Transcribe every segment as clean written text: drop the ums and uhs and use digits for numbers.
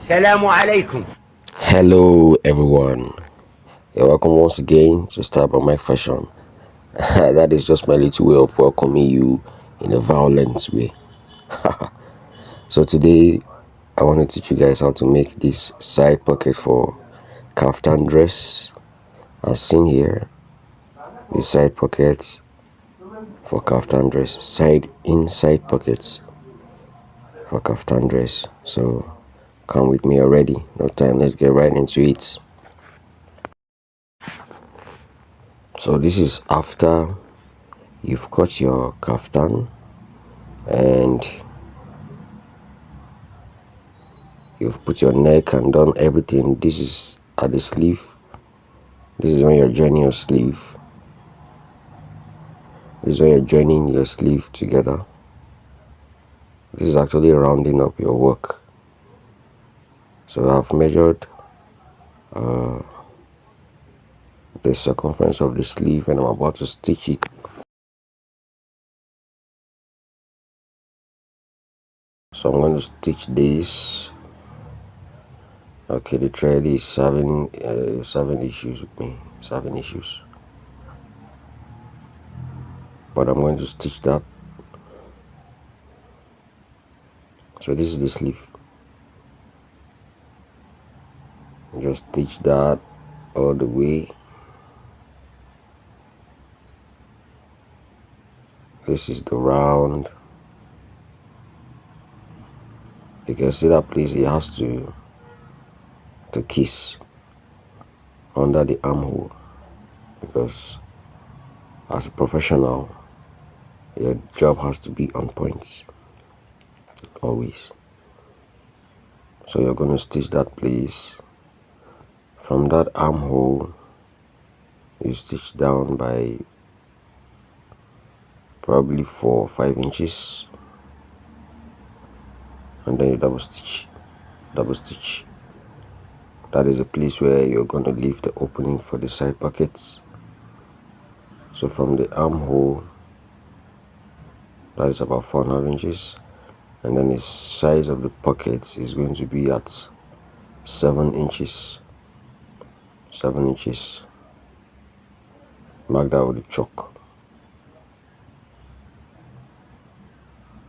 Salamu alaikum. Hello everyone, you're welcome once again to Start by Mike Fashion. That is just my little way of welcoming you in a violent way. So today I want to teach you guys how to make this side pocket for KAFTAN dress. As seen here, the side pockets for KAFTAN dress, side inside pockets for KAFTAN dress. So come with me already, no time, let's get right into it. So this is after you've cut your kaftan and you've put your neck and done everything. This is at the sleeve. This is when you're joining your sleeve. This is when you're joining your sleeve together. This is actually rounding up your work. So I've measured the circumference of the sleeve and I'm about to stitch it. So I'm going to stitch this. Okay, the thread is having issues with me. It's having issues. But I'm going to stitch that. So this is the sleeve. Just stitch that all the way. This is the round. You can see that place it has to kiss under the armhole, because as a professional your job has to be on point always. So you're going to stitch that place. From that armhole you stitch down by probably 4 or 5 inches, and then you double stitch. That is a place where you're going to leave the opening for the side pockets. So from the armhole, that is about 4.5 inches, and then the size of the pockets is going to be at 7 inches. Mark that with the chalk.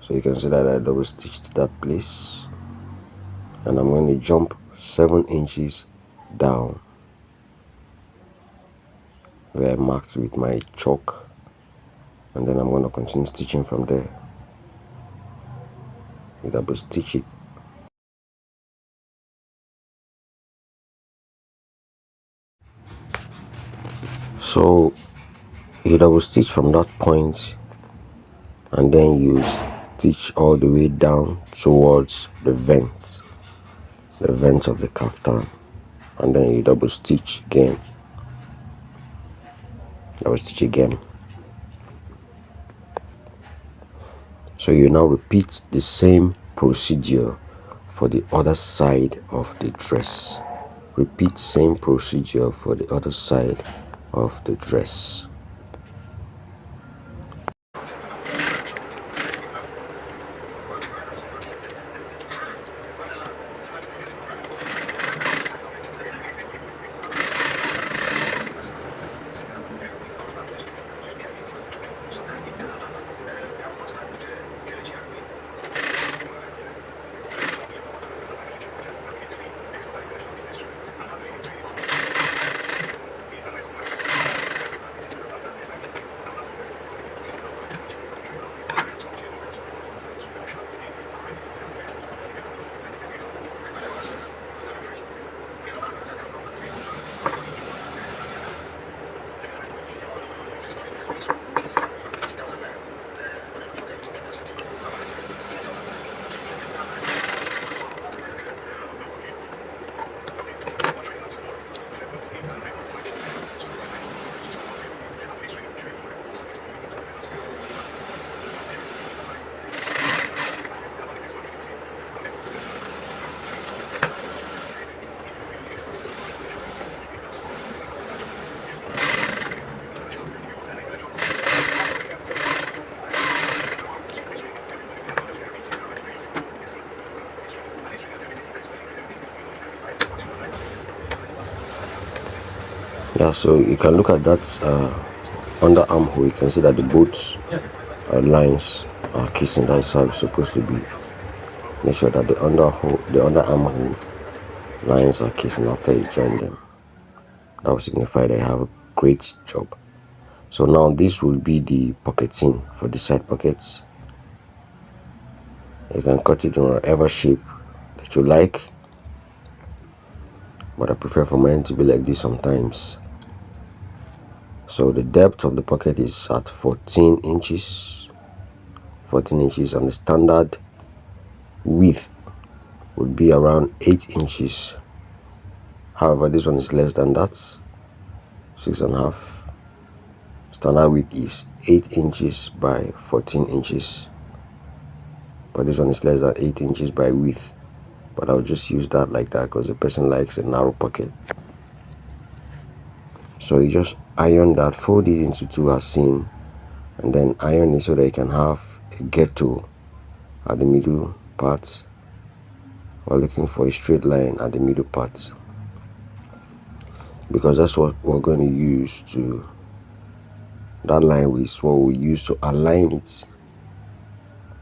So you can see that I double stitched that place, and I'm going to jump 7 inches down where I marked with my chalk, and then I'm going to continue stitching from there. You double stitch it. So you double stitch from that point, and then you stitch all the way down towards the vent of the kaftan, and then you double stitch again. So you now repeat the same procedure for the other side of the dress. Repeat same procedure for the other side of the dress. Yeah, so you can look at that underarm hole. You can see that the both lines are kissing. That's how it's supposed to be. Make sure that the underarm hole lines are kissing after you join them. That will signify that you have a great job. So now this will be the pocketing for the side pockets. You can cut it in whatever shape that you like, but I prefer for mine to be like this sometimes. So the depth of the pocket is at 14 inches. 14 inches, and the standard width would be around 8 inches. However, this one is less than that, 6.5. Standard width is 8 inches by 14 inches, but this one is less than 8 inches by width. But I'll just use that like that because the person likes a narrow pocket. So you just iron that, fold it into two as seen, and then iron it so that you can have a ghetto at the middle part. We're looking for a straight line at the middle part, because that's what we're going to use to, that line is what we use to align it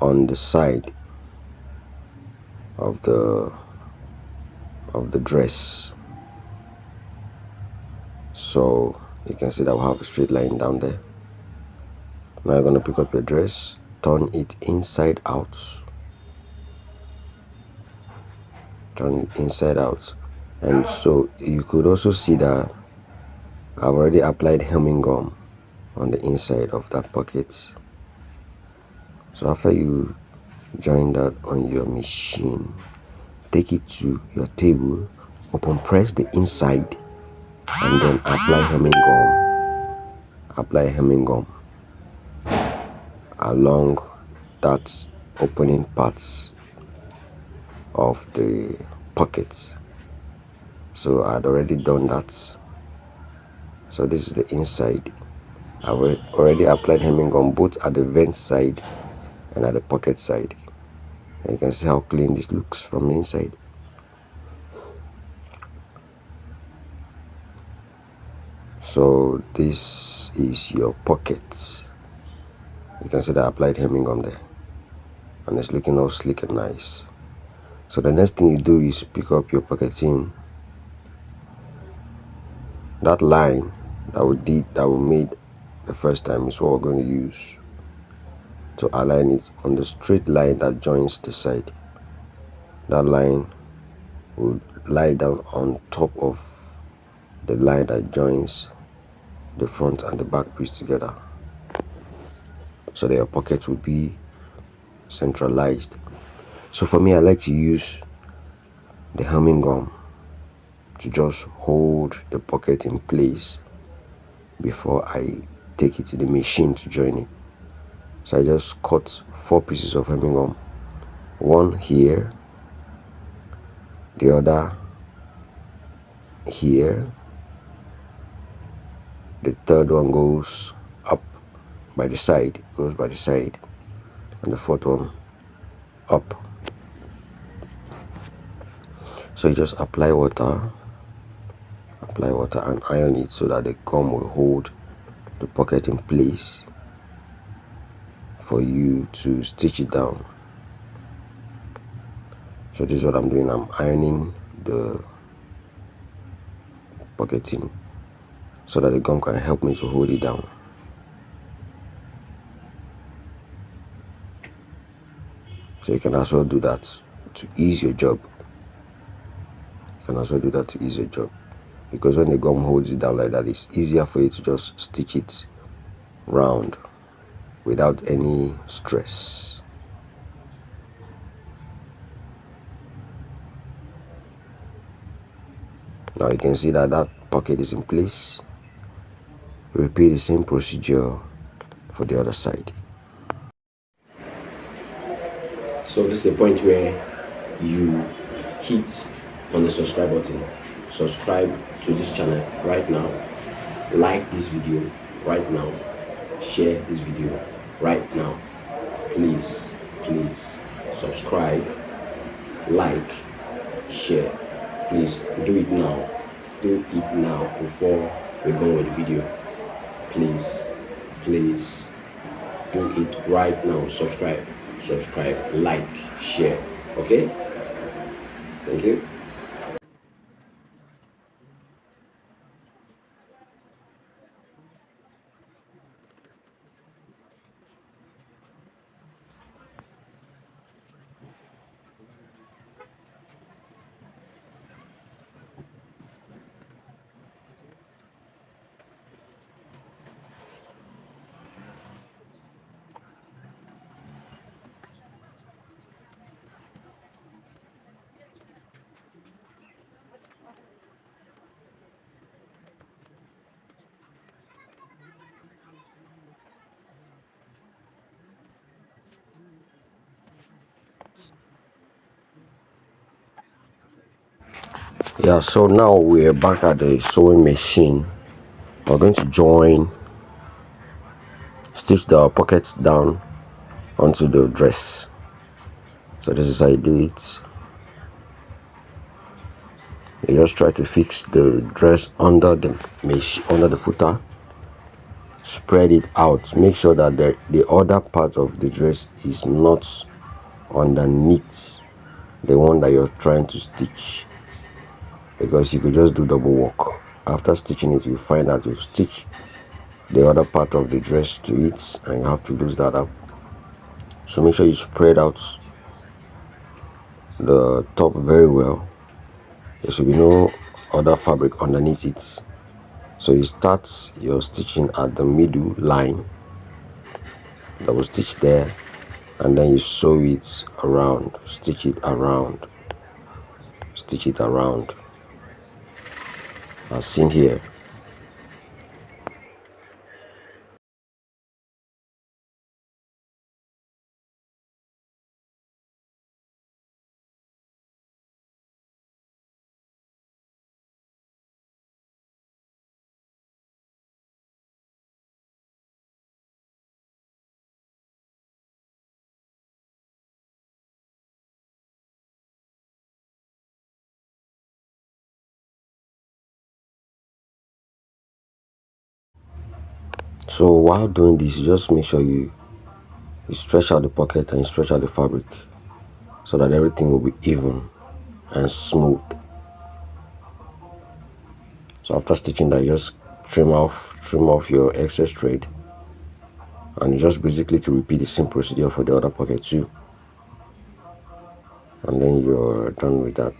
on the side of the dress. So you can see that we have a straight line down there. Now you're going to pick up your dress, turn it inside out, and so you could also see that I've already applied hemming gum on the inside of that pocket. So after you join that on your machine, take it to your table, open press the inside, and then apply hemming gum along that opening parts of the pockets. So I'd already done that. So this is the inside. I've already applied hemming gum both at the vent side and at the pocket side. And you can see how clean this looks from the inside. So this is your pocket. You can see that I applied hemming gum there, and it's looking all sleek and nice. So the next thing you do is pick up your pocketing. That line that we made the first time is what we're going to use to align it on the straight line that joins the side. That line will lie down on top of the line that joins the front and the back piece together, so that your pocket will be centralized. So for me, I like to use the hemming gum to just hold the pocket in place before I take it to the machine to join it. So I just cut 4 pieces of hemming gum, one here, the other here, the third one goes up by the side, and the fourth one up. So you just apply water and iron it so that the gum will hold the pocket in place for you to stitch it down. So this is what I'm doing. I'm ironing the pocketing so that the gum can help me to hold it down. So you can also do that to ease your job. Because when the gum holds it down like that, it's easier for you to just stitch it round without any stress. Now you can see that that pocket is in place. Repeat the same procedure for the other side. So this is the point where you hit on the subscribe button. Subscribe to this channel right now. Like this video right now. Share this video right now. Please subscribe, like, share. Please do it now. Do it now before we're going with the video. Please, please do it right now. Subscribe, like, share. Okay? Thank you. Yeah, so now we're back at the sewing machine. We're going to stitch the pockets down onto the dress. So this is how you do it. You just try to fix the dress under the footer. Spread it out. Make sure that the other part of the dress is not underneath the one that you're trying to stitch, because you could just do double work. After stitching it, you find that you've stitched the other part of the dress to it and you have to lose that up. So make sure you spread out the top very well. There should be no other fabric underneath it. So you start your stitching at the middle line, double stitch there, and then you sew it around, stitch it around, stitch it around, as seen here. So while doing this, you just make sure you stretch out the pocket and you stretch out the fabric so that everything will be even and smooth. So after stitching that, you just trim off your excess thread, and you just basically to repeat the same procedure for the other pocket too, and then you're done with that.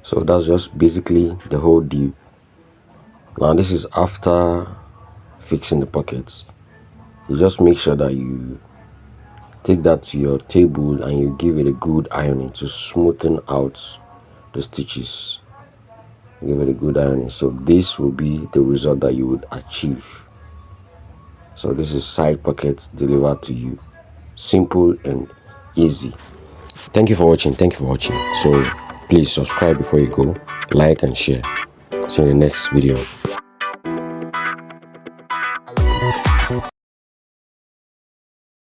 So that's just basically the whole deal. Now this is after fixing the pockets. You just make sure that you take that to your table and you give it a good ironing to smoothen out the stitches. Give it a good ironing. So this will be the result that you would achieve. So this is side pockets delivered to you. Simple and easy. Thank you for watching. So please subscribe before you go, like and share. See you in the next video.